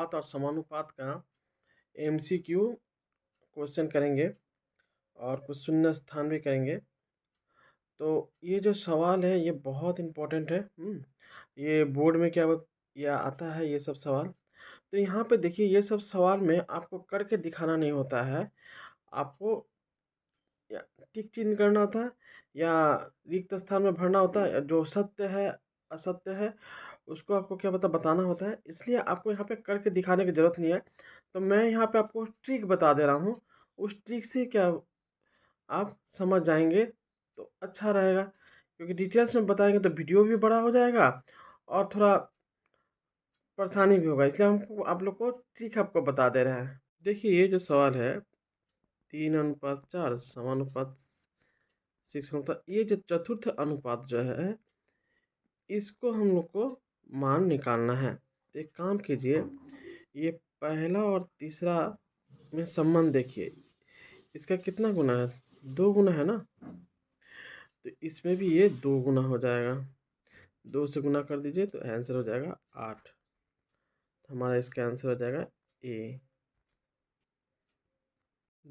अनुपात और समानुपात का एमसीक्यू क्वेश्चन करेंगे और कुछ शून्य स्थान भी करेंगे। तो ये जो सवाल है ये बहुत इम्पोर्टेंट है। ये बोर्ड में क्या ये आता है ये सब सवाल। तो यहाँ पे देखिए ये सब सवाल में आपको करके दिखाना नहीं होता है, आपको या टिक चिन्ह करना होता है या रिक्त स्थान में भरना होता है। जो सत्य है असत्य है उसको आपको क्या बताना होता है, इसलिए आपको यहाँ पे करके दिखाने की ज़रूरत नहीं है। तो मैं यहाँ पे आपको ट्रिक बता दे रहा हूँ, उस ट्रिक से क्या आप समझ जाएंगे तो अच्छा रहेगा, क्योंकि डिटेल्स में बताएंगे तो वीडियो भी बड़ा हो जाएगा और थोड़ा परेशानी भी होगा, इसलिए हमको आप लोग को ट्रिक आपको बता दे रहे हैं। देखिए ये जो सवाल है 3:4 समानुपात 6 अनुपात, ये जो चतुर्थ अनुपात जो है इसको हम लोग को मान निकालना है। तो एक काम कीजिए, ये पहला और तीसरा में संबंध देखिए, इसका कितना गुना है, 2 गुना है ना। तो इसमें भी ये 2 गुना हो जाएगा, 2 से गुना कर दीजिए तो आंसर हो जाएगा 8। तो हमारा इसका आंसर हो जाएगा ए।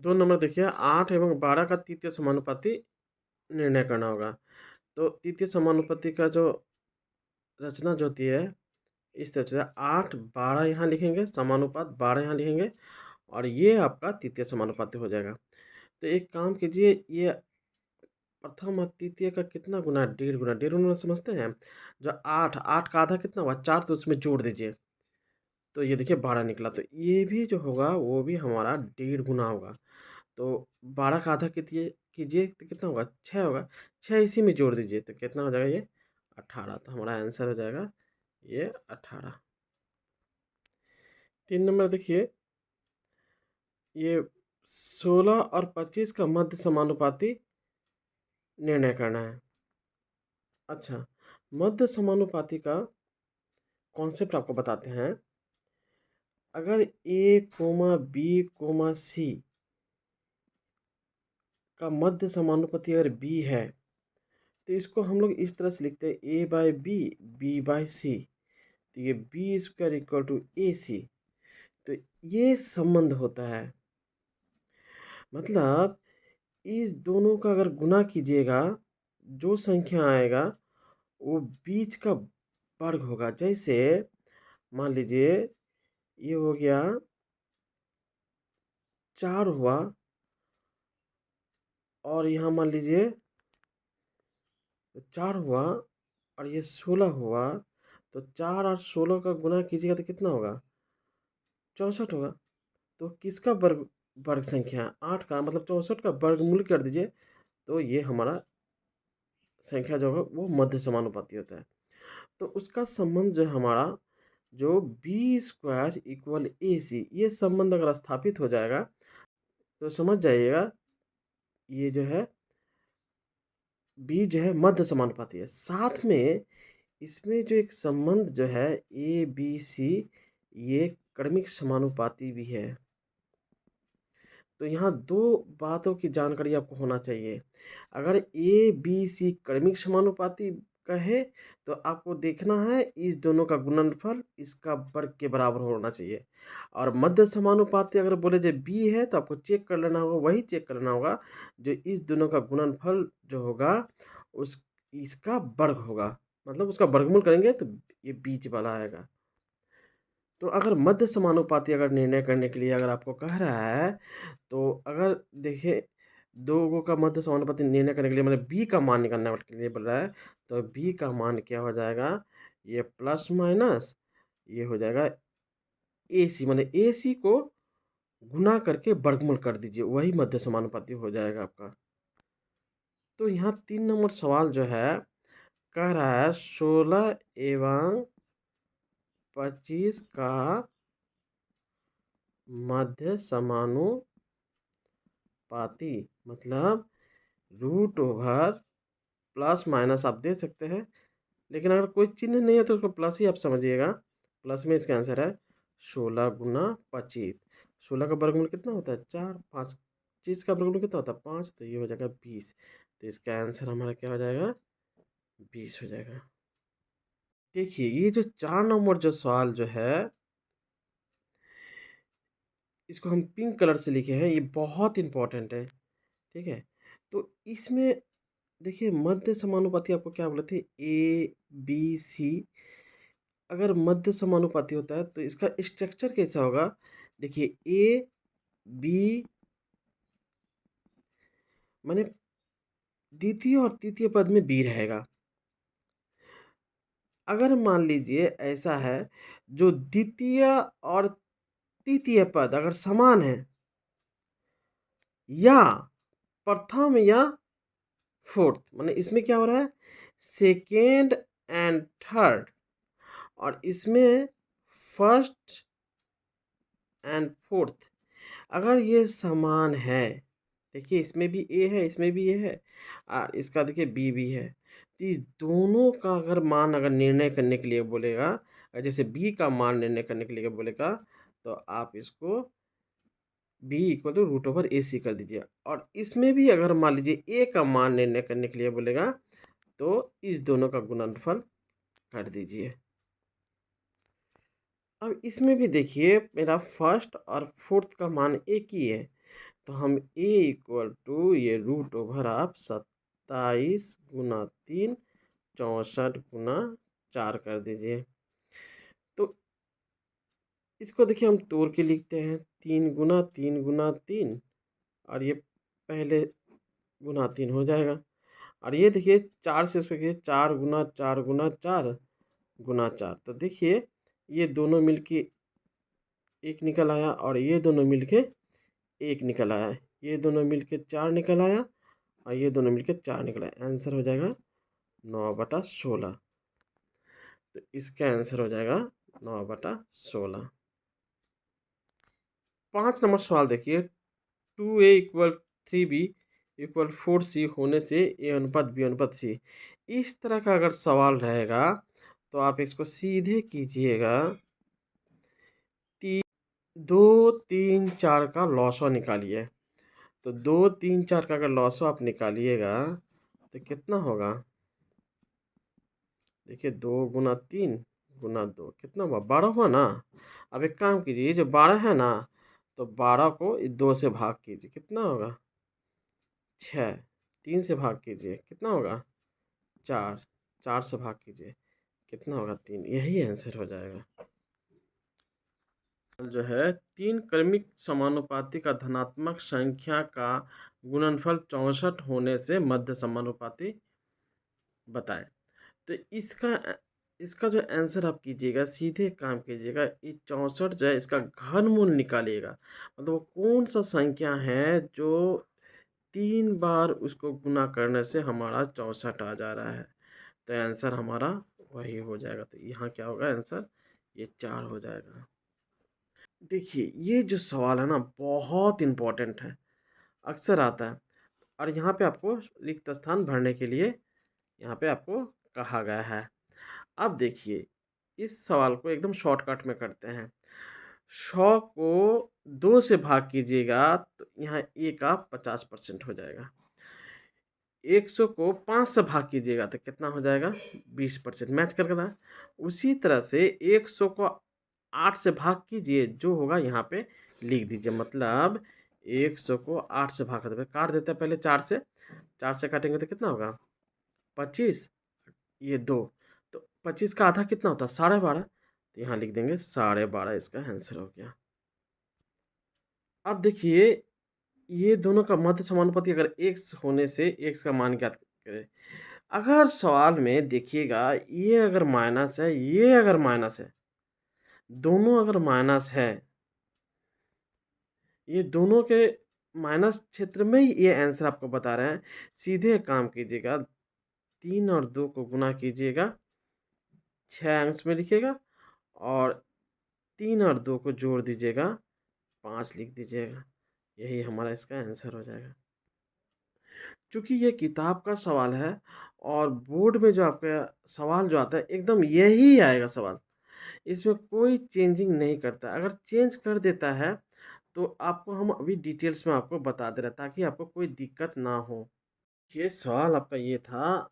2 नंबर देखिए 8 एवं 12 का तृतीय समानुपाती निर्णय करना होगा। तो तृतीय समानुपाती का जो रचना जो होती है इस तरह से 8 12 यहाँ लिखेंगे, समानुपात 12 यहाँ लिखेंगे और ये आपका तृतीय समानुपाती हो जाएगा। तो एक काम कीजिए, ये प्रथम और तृतीय का कितना गुना है, 1.5 गुना, 1.5 गुना समझते हैं। जो 8 का आधा कितना हुआ 4, तो उसमें जोड़ दीजिए तो ये देखिए 12 निकला। तो ये भी जो होगा वो भी हमारा 1.5 गुना होगा। तो 12 का आधा कीजिए कीजिए तो कितना होगा 6 होगा, 6 इसी में जोड़ दीजिए तो कितना हो जाएगा ये 18। तो हमारा आंसर हो जाएगा ये 18। 3 नंबर देखिए, ये 16 और 25 का मध्य समानुपाती निर्णय करना है। अच्छा, मध्य समानुपाती का कॉन्सेप्ट आपको बताते हैं। अगर ए कोमा बी कोमा सी का मध्य समानुपाती अगर बी है तो इसको हम लोग इस तरह से लिखते हैं ए बाय बी, बी बाय सी। तो ये बी स्क्वायर इक्वल टू ए सी। तो ये संबंध होता है, मतलब इस दोनों का अगर गुना कीजिएगा जो संख्या आएगा वो बीच का वर्ग होगा। जैसे मान लीजिए ये हो गया 4 हुआ और यहाँ मान लीजिए 4 हुआ और ये 16 हुआ। तो 4 और 16 का गुना कीजिएगा तो कितना होगा 64 होगा। तो किसका वर्ग वर्ग संख्या है 8 का, मतलब 64 का वर्गमूल कर दीजिए तो ये हमारा संख्या जो होगा वो मध्य समानुपाती होता है। तो उसका संबंध जो है हमारा जो बी स्क्वायर इक्वल ए सी, ये संबंध अगर स्थापित हो जाएगा तो समझ जाइएगा ये जो है बी जो है मध्य समानुपाती है। साथ में इसमें जो एक संबंध जो है ए बी सी, ये क्रमिक समानुपाती भी है। तो यहाँ 2 बातों की जानकारी आपको होना चाहिए। अगर ए बी सी क्रमिक समानुपाती का है तो आपको देखना है इस दोनों का गुणनफल इसका वर्ग के बराबर होना चाहिए। और मध्य समानुपाती अगर बोले जो बी है तो आपको चेक कर लेना होगा, वही चेक कर लेना होगा जो इस दोनों का गुणनफल जो होगा उस इसका वर्ग होगा, मतलब उसका वर्गमूल करेंगे तो ये बीच वाला आएगा। तो अगर मध्य समानुपाती अगर निर्णय करने के लिए अगर आपको कह रहा है तो अगर देखिए 2 का मध्य समानुपाती निर्णय करने के लिए मतलब बी का मान निकालने के लिए बोल रहा है। तो बी का मान क्या हो जाएगा, ये प्लस माइनस ये हो जाएगा ए सी, मतलब ए सी को गुना करके वर्गमूल कर दीजिए, वही मध्य समानुपाती हो जाएगा आपका। तो यहाँ 3 नंबर सवाल जो है कह रहा है 16 एवं 25 का मध्य समानुपाती, मतलब रूट ओवर प्लस माइनस आप दे सकते हैं, लेकिन अगर कोई चिन्ह नहीं है तो उसको प्लस ही आप समझिएगा। प्लस में इसका आंसर है 16 × 25। 16 का वर्गमूल कितना होता है 4, 5 चीज का वर्गमूल कितना होता है 5, तो ये हो जाएगा 20। तो इसका आंसर हमारा क्या हो जाएगा 20 हो जाएगा। देखिए ये जो 4 नंबर जो सवाल जो है इसको हम पिंक कलर से लिखे हैं, ये बहुत इम्पोर्टेंट है, ठीक है? तो इसमें देखिए मध्य समानुपाती आपको क्या बोले थे ए, बी, सी। अगर मध्य समानुपाती होता है तो इसका स्ट्रक्चर कैसा होगा? देखिए ए, बी माने द्वितीय और तृतीय पद में बी रहेगा। अगर मान लीजिए ऐसा है जो द्वितीय और तृतीय पद अगर समान है या प्रथम या फोर्थ माने इसमें क्या हो रहा है सेकेंड एंड थर्ड और इसमें फर्स्ट एंड फोर्थ अगर ये समान है देखिए इसमें भी ए है इसमें भी ए है इसका देखिए बी भी है तो इस दोनों का अगर मान अगर निर्णय करने के लिए बोलेगा जैसे बी का मान निर्णय करने के लिए बोलेगा तो आप इसको B equal to root over A C कर दीजिए और इसमें भी अगर मान लीजिए ए का मान निर्णय करने के लिए बोलेगा तो इस दोनों का गुणनफल कर दीजिए। अब इसमें भी देखिए मेरा फर्स्ट और फोर्थ का मान एक ही है तो हम ए इक्वल टू ये रूट ओवर आप 27 × 3 64 × 4 कर दीजिए। तो इसको देखिए हम तोड़ के लिखते हैं 3 × 3 × 3 और ये पहले गुना 3 हो जाएगा और ये देखिए 4 से इसको 4 × 4 × 4 × 4 तो देखिए ये दोनों मिलके एक निकल आया और ये दोनों मिलके एक निकल आया ये दोनों मिलके 4 निकल आया और ये दोनों मिलके 4 निकल आया आंसर हो जाएगा 9/16। तो इसका आंसर हो जाएगा 9/16। 5 नंबर सवाल देखिए 2a = 3b = 4c होने से a अनुपात b अनुपात c इस तरह का अगर सवाल रहेगा तो आप इसको सीधे कीजिएगा 2 3 4 का लॉसवा निकालिए तो 2 3 4 का अगर लॉसवा आप निकालिएगा तो कितना होगा देखिए 2 × 3 × 2 कितना हुआ 12 हुआ ना। अब एक काम कीजिए जो 12 है ना तो 12 को 2 से भाग कीजिए कितना होगा 6 3 से भाग कीजिए कितना होगा 4 4 से भाग कीजिए कितना होगा 3 यही आंसर हो जाएगा। जो है 3 क्रमिक समानुपाती का धनात्मक संख्या का गुणनफल 64 होने से मध्य समानुपाती बताएं। तो इसका जो आंसर आप कीजिएगा सीधे काम कीजिएगा ये 64 जो है इसका घनमूल निकालिएगा मतलब वो कौन सा संख्या है जो 3 बार उसको गुना करने से हमारा 64 आ जा रहा है तो आंसर हमारा वही हो जाएगा। तो यहाँ क्या होगा आंसर ये 4 हो जाएगा। देखिए ये जो सवाल है ना बहुत इम्पोर्टेंट है अक्सर आता है और यहाँ पे आपको रिक्त स्थान भरने के लिए यहाँ पे आपको कहा गया है। अब देखिए इस सवाल को एकदम शॉर्टकट में करते हैं 100 को 2 से भाग कीजिएगा तो यहाँ ए का 50% हो जाएगा 100 को 5 से भाग कीजिएगा तो कितना हो जाएगा 20% मैच कर रहा है। उसी तरह से 100 को 8 से भाग कीजिए जो होगा यहाँ पे लिख दीजिए मतलब 100 को 8 से भाग कर काट देते हैं पहले 4 से काटेंगे तो कितना होगा 25 ये 2 तो 25 का आधा कितना होता है 12.5 तो यहाँ लिख देंगे 12.5 इसका आंसर हो गया। अब देखिए ये दोनों का मध्य समानुपाती अगर x होने से x का मान ज्ञात करें। अगर सवाल में देखिएगा ये अगर माइनस है ये अगर माइनस है दोनों अगर माइनस है ये दोनों के माइनस क्षेत्र में ही ये आंसर आपको बता रहे हैं सीधे काम कीजिएगा 3 और 2 को गुना कीजिएगा 6 अंश में लिखिएगा और 3 और 2 को जोड़ दीजिएगा 5 लिख दीजिएगा यही हमारा इसका आंसर हो जाएगा। चूँकि ये किताब का सवाल है और बोर्ड में जो आपका सवाल जो आता है एकदम यही आएगा सवाल इसमें कोई चेंजिंग नहीं करता अगर चेंज कर देता है तो आपको हम अभी डिटेल्स में आपको बता दे रहे हैं ताकि आपको कोई दिक्कत ना हो। ये सवाल आपका ये था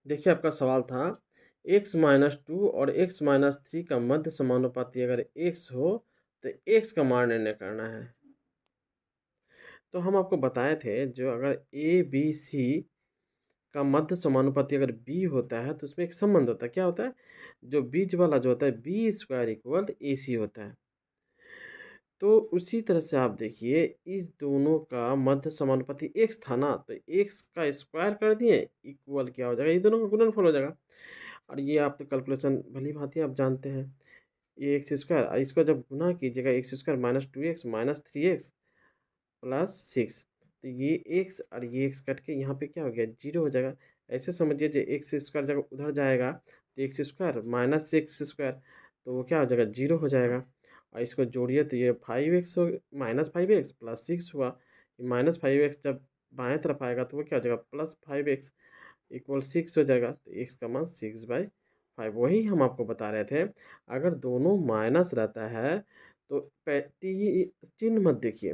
देखिए आपका सवाल था एक्स माइनस टू और एक्स माइनस थ्री का मध्य समानुपाती अगर एक्स हो तो एक्स का मान निर्णय करना है। तो हम आपको बताए थे जो अगर ए बी सी का मध्य समानुपाती अगर बी होता है तो उसमें एक संबंध होता है। क्या होता है? जो बीच वाला जो होता है बी स्क्वायर इक्वल ए सी होता है। तो उसी तरह से आप देखिए इस दोनों का मध्य समानुपाती एक्स था ना, तो एक्स का स्क्वायर कर दिए इक्वल क्या हो जाएगा, ये दोनों का गुणनफल हो जाएगा। और ये आप तो कैलकुलेशन भली भांति आप जानते हैं। ये एक्स स्क्वायर और इसको जब गुना कीजिएगा x square minus two x minus three x plus six, तो ये एक्स और ये एक्स कट के यहाँ पे क्या हो गया, जीरो हो जाएगा। ऐसे समझिए जो एक्स स्क्वायर जब उधर जाएगा तो x square minus x square, तो वो क्या हो जाएगा, जीरो हो जाएगा। और इसको जोड़िए तो ये फाइव एक्स हो, minus five x plus six हुआ। माइनस फाइव एक्स जब बाएं तरफ आएगा तो वो क्या हो जाएगा, plus five x equal six हो जाएगा। तो एक्स का मान सिक्स बाई फाइव। वही हम आपको बता रहे थे, अगर दोनों माइनस रहता है तो चिन्ह मत देखिए,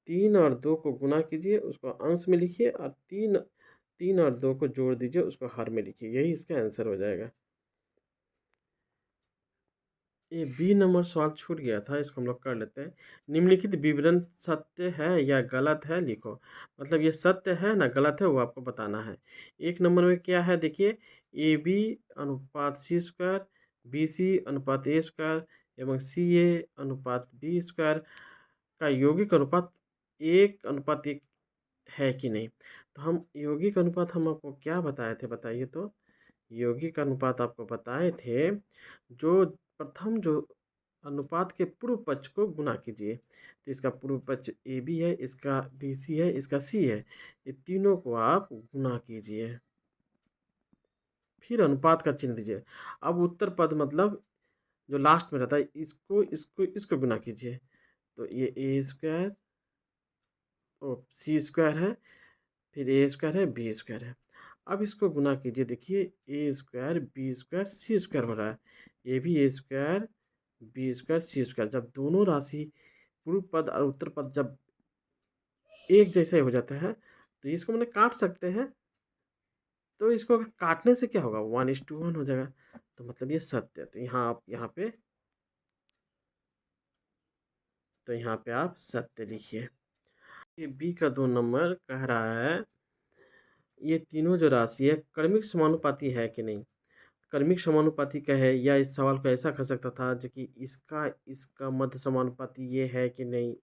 3 और 2 को गुणा कीजिए उसको अंश में लिखिए, और 3 और 2 को जोड़ दीजिए उसको हर में लिखिए, यही इसका आंसर हो जाएगा। ये बी नंबर सवाल छूट गया था, इसको हम लोग कर लेते हैं। निम्नलिखित विवरण सत्य है या गलत है लिखो। मतलब ये सत्य है ना गलत है वो आपको बताना है। एक नंबर में क्या है देखिए, ए बी अनुपात सी स्क्वायर, बी सी अनुपात ए स्क्वायर एवं सी ए अनुपात बी स्क्वायर का यौगिक अनुपात 1:1 है कि नहीं। तो हम यौगिक अनुपात हम आपको क्या बताए थे बताइए तो। यौगिक अनुपात आपको बताए थे जो प्रथम जो अनुपात के पूर्व पक्ष को गुना कीजिए। तो इसका पूर्व पक्ष ए बी है, इसका बी सी है, इसका सी है, ये तीनों को आप गुना कीजिए, फिर अनुपात का चिन्ह दीजिए। अब उत्तर पद मतलब जो लास्ट में रहता है इसको इसको इसको गुना कीजिए। तो ये ए स्क्वायर ओ सी स्क्वायर है, फिर ए स्क्वायर है, बी स्क्वायर है। अब इसको गुना कीजिए, देखिए ए स्क्वायर बी स्क्वायर सी स्क्वायर हो रहा है, ये भी ए स्क्वायर बी स्क्वायर सी स्क्वायर। जब दोनों राशि पूर्व पद और उत्तर पद जब एक जैसे हो जाते हैं तो इसको मैंने काट सकते हैं। तो इसको अगर काटने से क्या होगा, 1:1 हो जाएगा। तो मतलब ये सत्य है। तो यहाँ पे आप सत्य लिखिए। ये बी का 2 नंबर कह रहा है ये तीनों जो राशि है क्रमिक समानुपाती है कि नहीं। क्रमिक समानुपाती का है, या इस सवाल को ऐसा कर सकता था जो कि इसका इसका मध्य समानुपाती ये है कि नहीं,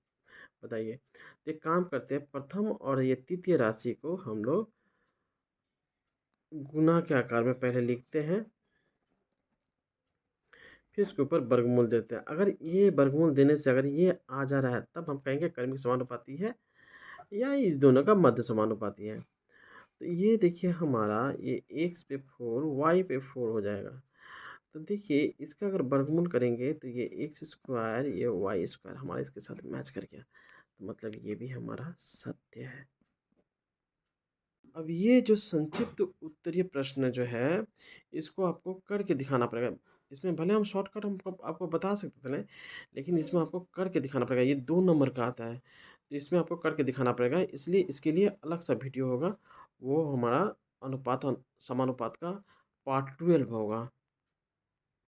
बताइए। तो एक काम करते हैं, प्रथम और ये तृतीय राशि को हम लोग गुना के आकार में पहले लिखते हैं, फिर उसके ऊपर वर्गमूल देते हैं। अगर ये वर्गमूल देने से अगर ये आ जा रहा है तब हम कहेंगे क्रमिक समानुपाती है, या इस दोनों का मध्य समानुपाती है। तो ये देखिए हमारा ये एक्स पे 4 वाई पे 4 हो जाएगा। तो देखिए इसका अगर वर्गमूल करेंगे तो ये एक्स स्क्वायर ये वाई स्क्वायर हमारा इसके साथ मैच कर गया। तो मतलब ये भी हमारा सत्य है। अब ये जो संक्षिप्त उत्तरीय प्रश्न जो है इसको आपको करके दिखाना पड़ेगा। इसमें भले हम शॉर्टकट हम आपको बता सकते थे, लेकिन इसमें आपको करके दिखाना पड़ेगा। ये 2 नंबर का आता है तो इसमें आपको करके दिखाना पड़ेगा, इसलिए इसके लिए अलग सा वीडियो होगा। वो हमारा अनुपात समानुपात का पार्ट 12 होगा।